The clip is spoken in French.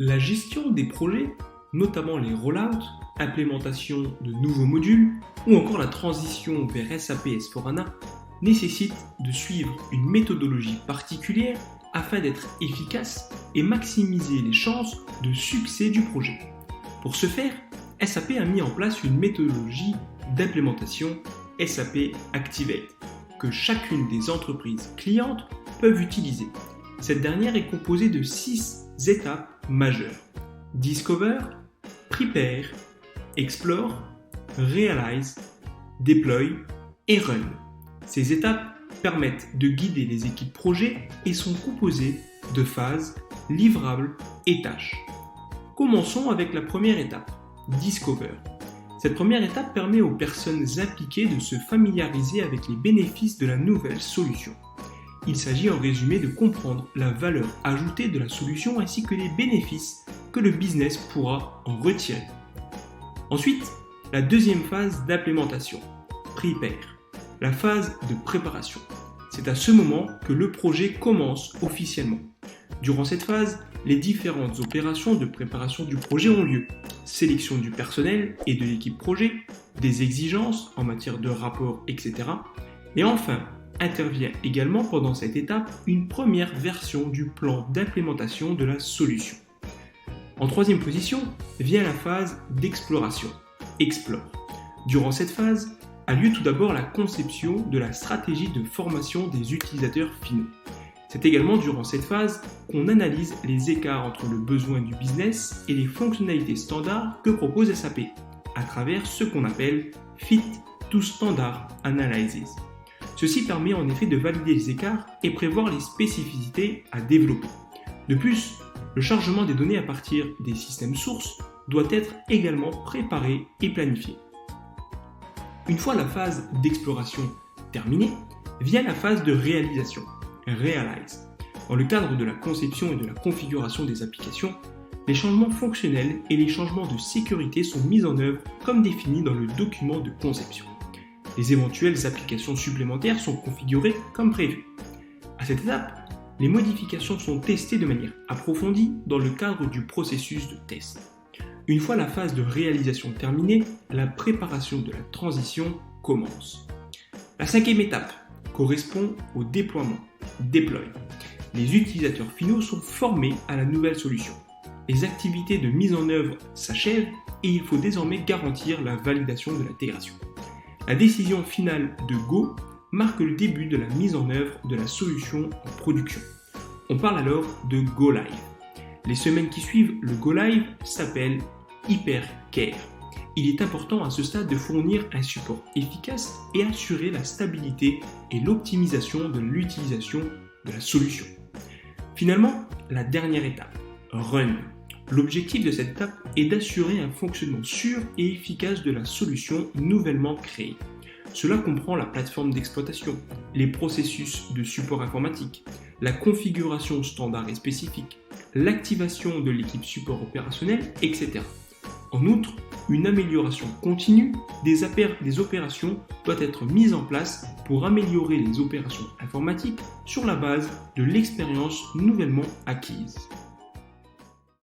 La gestion des projets, notamment les rollouts, implémentation de nouveaux modules ou encore la transition vers SAP S/4HANA, nécessite de suivre une méthodologie particulière afin d'être efficace et maximiser les chances de succès du projet. Pour ce faire, SAP a mis en place une méthodologie d'implémentation SAP Activate que chacune des entreprises clientes peuvent utiliser. Cette dernière est composée de 6 étapes majeures: Discover, Prepare, Explore, Realize, Deploy et Run. Ces étapes permettent de guider les équipes projet et sont composées de phases, livrables et tâches. Commençons avec la première étape, Discover. Cette première étape permet aux personnes impliquées de se familiariser avec les bénéfices de la nouvelle solution. Il s'agit en résumé de comprendre la valeur ajoutée de la solution ainsi que les bénéfices que le business pourra en retirer. Ensuite, la deuxième phase d'implémentation, Prepare, la phase de préparation. C'est à ce moment que le projet commence officiellement. Durant cette phase, les différentes opérations de préparation du projet ont lieu. Sélection du personnel et de l'équipe projet, des exigences en matière de rapport, etc. Et enfin, intervient également pendant cette étape une première version du plan d'implémentation de la solution. En troisième position vient la phase d'exploration, Explore. Durant cette phase, a lieu tout d'abord la conception de la stratégie de formation des utilisateurs finaux. C'est également durant cette phase qu'on analyse les écarts entre le besoin du business et les fonctionnalités standards que propose SAP, à travers ce qu'on appelle Fit to Standard Analysis. Ceci permet en effet de valider les écarts et prévoir les spécificités à développer. De plus, le chargement des données à partir des systèmes sources doit être également préparé et planifié. Une fois la phase d'exploration terminée, vient la phase de réalisation, Realize. Dans le cadre de la conception et de la configuration des applications, les changements fonctionnels et les changements de sécurité sont mis en œuvre comme définis dans le document de conception. Les éventuelles applications supplémentaires sont configurées comme prévu. À cette étape, les modifications sont testées de manière approfondie dans le cadre du processus de test. Une fois la phase de réalisation terminée, la préparation de la transition commence. La cinquième étape correspond au déploiement, Deploy. Les utilisateurs finaux sont formés à la nouvelle solution. Les activités de mise en œuvre s'achèvent et il faut désormais garantir la validation de l'intégration. La décision finale de Go marque le début de la mise en œuvre de la solution en production. On parle alors de Go Live. Les semaines qui suivent le Go Live s'appellent Hypercare. Il est important à ce stade de fournir un support efficace et assurer la stabilité et l'optimisation de l'utilisation de la solution. Finalement, la dernière étape, Run. L'objectif de cette étape est d'assurer un fonctionnement sûr et efficace de la solution nouvellement créée. Cela comprend la plateforme d'exploitation, les processus de support informatique, la configuration standard et spécifique, l'activation de l'équipe support opérationnel, etc. En outre, une amélioration continue des opérations doit être mise en place pour améliorer les opérations informatiques sur la base de l'expérience nouvellement acquise.